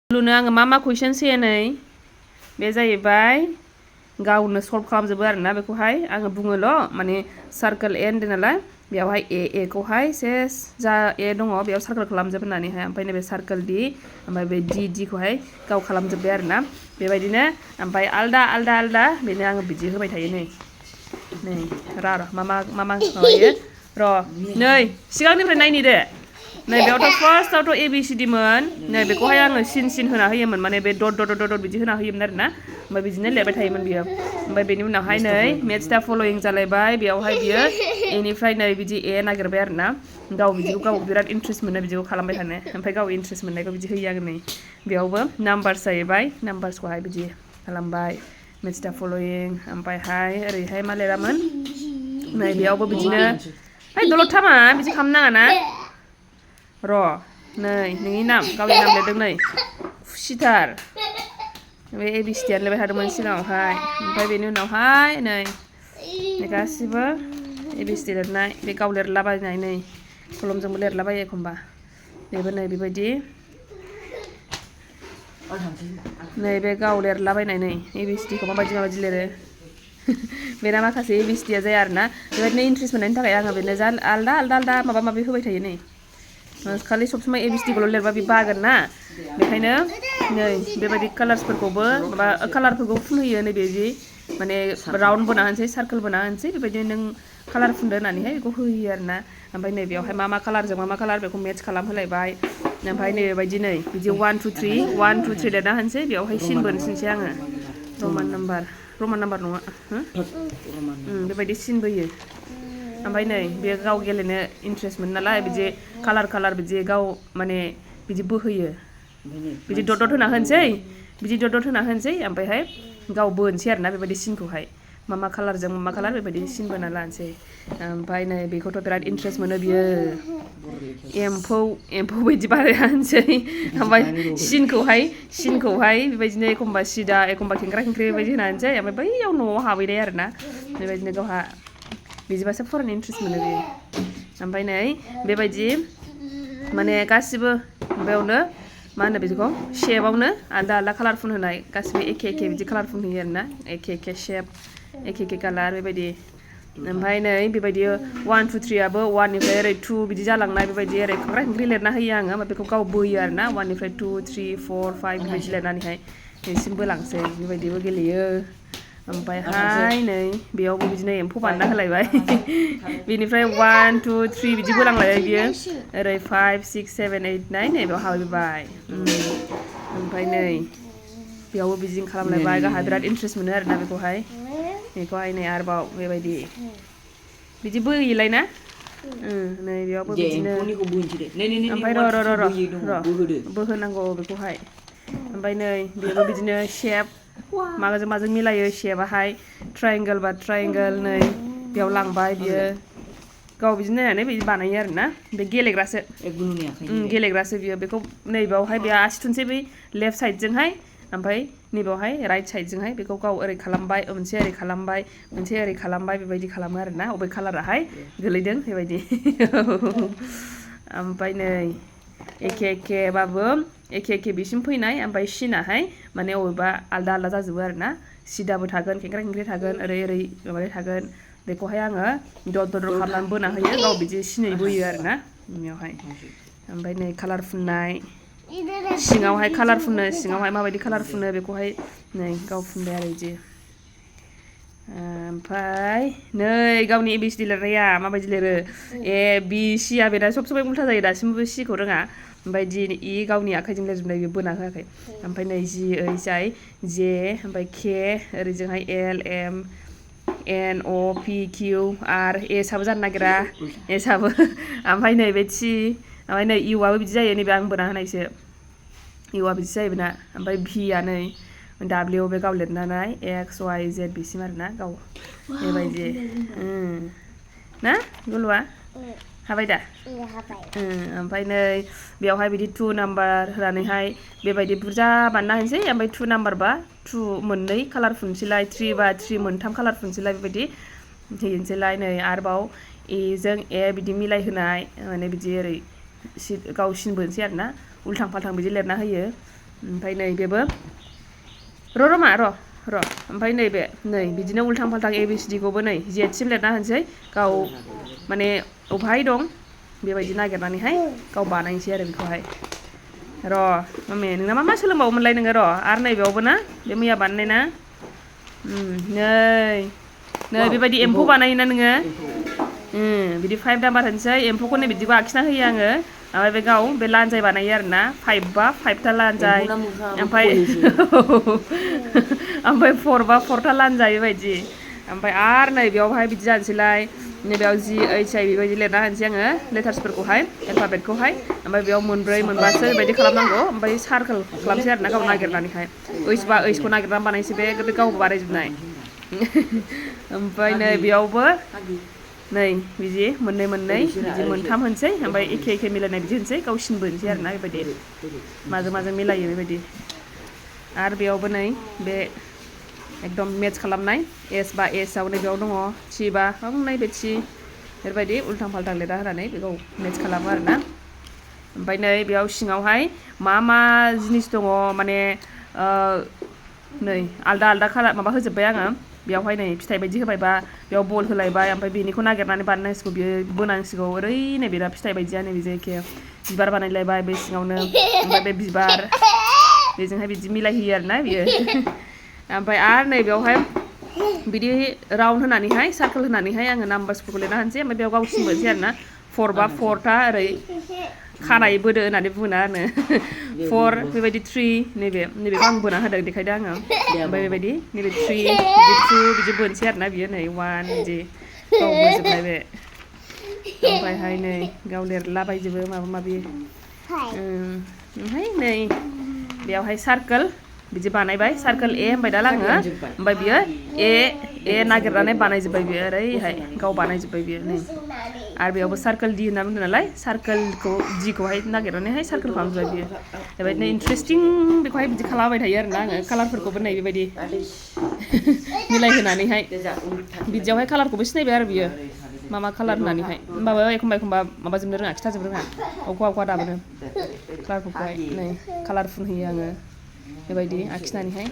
लुनो आङो मा कुइसन होनै बे जाहैबाय गावनो सल्भ खालामजोबो आरोना बेखौहाय आङो बुङोल' माने सार्कोल ए होनदों नालाय बेयावहाय ए खौहाय सेस जा ए दङ बेयाव सार्कोल खालामजोब होननानैहाय ओमफ्राय नैबे सार्कोल डि ओमफ्राय बे डि खौहाय गाव खालामजोब्बाय आरोना बेबायदिनो ओमफ्राय आलदा आलदा आलदा बेनो आङो बिदि होबाय थायो नै मा माबायो र' नै सिगांनिफ्राय नायनि दे नै बेयावथ' फार्स्टआवथ' ABCD मोन नै बेखौहाय आङो सिन होना होयोमोन माने बे डट डट डट बिदि होना होयोमोन आरोना ओमफ्राय बिदिनो लिरबाय थायोमोन बियो ओमफ्राय बेनि उनावहाय नै मेथ्स दा फल'यिं जालायबाय बेयावहाय बियो एनिफ्राय नै बिदि ए नागिरबाय आरोना गाव बिदिखौ गाव बिराद इन्ट्रेस्ट मोनो बिदिखौ खालामबाय थानो ओमफ्राय गाव इन्ट्रेस्ट मोननायखौ बिदि होयो आङो नै बेयावबो नाम्बार्स जाहैबाय नाम्बार्सखौहाय बिदि खालामबाय मेथ्स दा फल'यिं ओमफ्रायहाय ओरैहाय मा लिरामोन नै बेयावबो बिदिनो ओइ दलद थामा बिदि खालामनो नाङा ना र' नै नोंनि नाम गावनि नाम लिरदों नै खुसिथार बे ABCDयानो लिरबाय थादोंमोन सिगाङावहाय ओमफ्राय बेनि उनावहाय नै गासिबो ABCD लिरनाय बे गाव लिरलाबायनाय नै कलमजोंबो लिरलाबायो एखमबा बेबो नै बेबायदि नै बे गाव लिरलाबायनाय नै ABCDखौ माबायदि लिरो बेना माखासे ABCDया जाया आरोना बेबायदिनो इन्ट्रेस्ट मोननायनि थाखाय आङो बेनो आलदा आलदा माबा माबि होबाय थायो नै खालि सब समाय ABCDखौल' लिरबा बे बागोन ना बेखायनो नै बेबायदि कालार्सफोरखौबो माबा कालारफोरखौ फुनहोयो नैबेदि माने राउन्ड बोना होनोसै सार्कोल बोना होनोसै बेबायदिनो नों कालार फुनदो होननानैहाय बेखौ होयो आरोना ओमफ्राय नै बेयावहाय मा कालारजों मा कालार बेखौ मेट्च खालामहोलायबाय ओमफ्राय नै बेबायदि नै बिदि 1 2 3 लिरना होनोसै बेयावहाय सिन बोनोसै आङो रमान नाम्बार नङा बेबायदि सिन बोयो ओमफ्राय नै बे गाव गेलेनो इन्ट्रेस्ट मोनो नालाय बिदि कालार बिदि गाव माने बिदि बोहोयो बिदि डट डट होना होनोसै ओमफ्रायहाय गाव बोनोसै आरोना बेबायदि सिनखौहाय मा कालारजों मा कालार बेबायदि सिन बोना लानोसै ओमफ्राय नै बेखौथ' बिराद इन्ट्रेस्ट मोनो बियो एम्फौ बायदि बानायना होनोसै ओमफ्राय सिनखौहाय बेबायदिनो एखमबा सिदा एखमबा खेंख्रा खेंख्रि बेबायदि होना होनोसै ओमफ्राय बैयाव न'आव हाबहैनाय आरोना बेबायदिनो गावहा बिदिबासो फरायनो इन्ट्रेस्ट मोनो बेयो ओमफ्राय नै बेबायदि माने गासिबो बेयावनो मा होनो बिदिखौ शेपआवनो आलदा आलदा कालार फुनहोनाय गासिबो एखे बिदि कालार फुनहोयो आरोना एखे शेप एखे कालार बेबायदि ओमफ्राय नै बेबायदि 1 2 3आबो 1 निफ्राय ओरै 2 बिदि जालांनाय बेबायदि ओरै खेंख्रा खेंख्रि लिरना होयो आङो ओमफ्राय बेखौ गाव बोयो आरोना 1 निफ्राय 2 3 4 5 बेबायदि लिरनानैहाय बेसिम बोलांसै बेबायदिबो गेलेयो ओमफ्रायहाय नै बेयावबो बिदिनो एम्फौ बानायना होलायबाय बेनिफ्राय 1 2 3 बिदि बोलांलायबाय बियो ओरै 5 6 7 8 9 नै बेयाव हाबहैबाय ओमफ्राय नै बेयावबो बिदिनो खालामलायबाय गावहा बिराद इन्ट्रेस्ट मोनो आरोना बेखौहाय नै आरोबाव बेबायदि बिदि बोयोलाय ना नै बेयावबो बिदिनो ओमफ्राय र' बोहोनांगौ बेखौहाय ओमफ्राय नै बेबो बिदिनो शेप माजों मिलायो शेपआहाय ट्रायंगोल बा ट्रायंगोल नै बेयाव लांबाय बियो गाव बिदि नायनानै बिदि बानायो आरोना बे गेलेग्रासो बियो बेखौ नैबेयावहाय बे आसि थुनसै बै लेफ्ट साइडजोंहाय ओमफ्राय नैबेयावहाय राइट साइडजोंहाय बेखौ गाव ओरै खालामबाय मोनसे ओरै खालामबाय मोनसे ओरै खालामबाय बेबायदि खालामो आरोना अबे कालाराहाय गोलैदों बेबायदि ओमफ्राय नै एखेबाबो एखे बिसिम फैनाय ओमफ्राय सिनाहाय माने अबेबा आलदा जाजोबो आरोना सिदाबो थागोन खेंख्रा खेंख्रि थागोन ओरै माबानाय थागोन बेखौहाय आङो दट खालामनानै बोना होयो गाव बिदि सिनै बोयो आरोना बेयावहाय ओमफ्राय नै कालार फुननाय सिङावहाय कालार फुनो सिङावहाय माबायदि कालार फुनो बेखौहाय नै गाव फुनबाय आरो बिदि ओमफ्राय नै गावनि ABCD लिरनाया माबायदि लिरो ABC आ बेना सब समाय उल्था जायो दासिमबो C खौ रोङा ओमफ्राय D E गावनि आखाइजों लिरजोबनाय बेयो बोना होआखै ओमफ्राय नै G H I J ओमफ्राय K ओरैजोंहाय L M N O P Q R S आबो जानो नागिरा S आबो ओमफ्राय नै बे T ओमफ्राय नै U आबो बिदि जायो नैबे आं बोना होनायसो U आ बिदि जायो बेना ओमफ्राय V आ नै W बे गाव लिरनानै X Y Z बिसिम आरोना गाव बेबायदि ना गुलुआ हाबाय दा ओमफ्राय नै बेयावहाय बिदि 2 नाम्बार होनानैहाय बेबायदि बुरजा बानायना होनोसै ओमफ्राय 2 नाम्बार बा 2 मोननै कालार फुनसैलाय 3 बा 3 मोनथाम कालार फुनसैलाय बेबायदि होनोसैलाय नै आरोबाव एजों ए बिदि मिलायहोनाय माने बिदि ओरै गाव सिन बोनोसै आरोना उल्थां फाल्थां बिदि लिरना होयो ओमफ्राय नै बेबो मा र' ओमफ्राय नैबे नै बिदिनो उल्थां फाल्थां ABCD खौबो नै जेसिम लिरना होनोसै गाव माने अबहाय दं बेबायदि नागिरनानैहाय गाव बानायनोसै आरो बेखौहाय र' मामे नोंना मा सोलोंबावोमोनलाय नोङो र' आरो नैबेयावबो ना बे मैया बानायनाय ना नै बेबायदि एम्फौ बानायोना नोङो बिदि 5 नाम्बार होनसै एम्फौखौ नै बिदिबो आखिना होयो आङो ओमफ्राय बे गाव बे लान्जाय बानायो आरोना 5 बा 5था लान्जाय ओमफ्राय 4 बा 4था लान्जाय बेबायदि ओमफ्राय आरो नै बेयावहाय बिदि जानोसैलाय नैबेयाव GHI बेबायदि लिरना होनोसै आङो लेटार्सफोरखौहाय एलफाबेटखौहाय ओमफ्राय बेयाव 4 मोनबासो बेबायदि खालामनांगौ ओमफ्राय सार्कोल खालामसै आरोना गाव नागिरनानैहाय ओइस बा ओइसखौ नागिरनानै बानायसै बे गावबो बानायजोबनाय ओमफ्राय नै बेयावबो नै बिदि मोननै बिदि 3 होनसै ओमफ्राय एखे मिलायनाय बिदि होनसै गाव सिन बोनोसै आरोना बेबायदि माजों मिलायो बेबायदि आरो बेयावबो नै बे एकदम मेट्स खालामनाय S बा S आव नै बेयाव दङ T बा नैबे T बेबायदि उल्थां फाल्थां लिरना होनानै बेखौ मेट्स खालामो आरोना ओमफ्राय नै बेयाव सिङावहाय मा जिनिस दङ माने नै आलदा कालार माबा होजोब्बाय आङो बेयावहाय नै फिथाइ बायदि होबायबा बेयाव बल होलायबाय ओमफ्राय बेनिखौ नागिरनानै बानायनांसिगौ बियो बोनांसिगौ ओरै नै बेना फिथाइ बायदियानो बिदि एखे बिबार बानायलायबाय बे सिङावनो ओमफ्राय बे बिबार बेजोंहाय बिदि मिलायहोयो आरोना बियो ओमफ्राय आरो नै बेयावहाय बिदि राउन्ड होनानैहाय सार्कोल होनानैहाय आङो नाम्बार्सफोरखौ लिरना होनसै ओमफ्राय बेयाव गावसिन बोनसै आरोना 4 बा 4था ओरै खानाय बोदो होननानै बुङोना आङो 4 बेबायदि 3 नैबेखौ आं बोना होदों देखायदो आङो ओमफ्य बेबायदि नैबे 3 बिदि 2 बिदि बोनसै आरोना बियो नै 1 बिदि गाव बोजोबनाय बे ओमफ्रायहाय नै गाव लिरलाबायजोबो माबा ओमफ्राय नै बेयावहाय सार्कोल बिदि बानायबाय सार्कोल A होनबाय दाला आङो ओमफ्राय बियो A नागिरनानै बानायजोब्बाय बियो ओरैहाय गाव बानायजोब्बाय बियो नै आरो बेयावबो सार्कोल D होनना बुंदों नालाय सार्कोलखौ D खौहाय नागिरनानैहाय सार्कोल खालामजोब्बाय बियो बेबायदिनो इन्टारेस्टिं बेखौहाय बिदि खालामबाय थायो आरोना आङो कालारफोरखौबो नै बेबायदि मिलायहोनानैहाय बिदियावहाय कालारखौबो सिनायबाय आरो बियो मा कालार होननानैहाय होमबाबो एखमबा माबाजोबनो रोङा खिथाजोबनो रोङा अबेखौबा दाबोनो कालारफोरखौहाय नै कालार फुनहोयो आङो बेबायदि आखिनानैहाय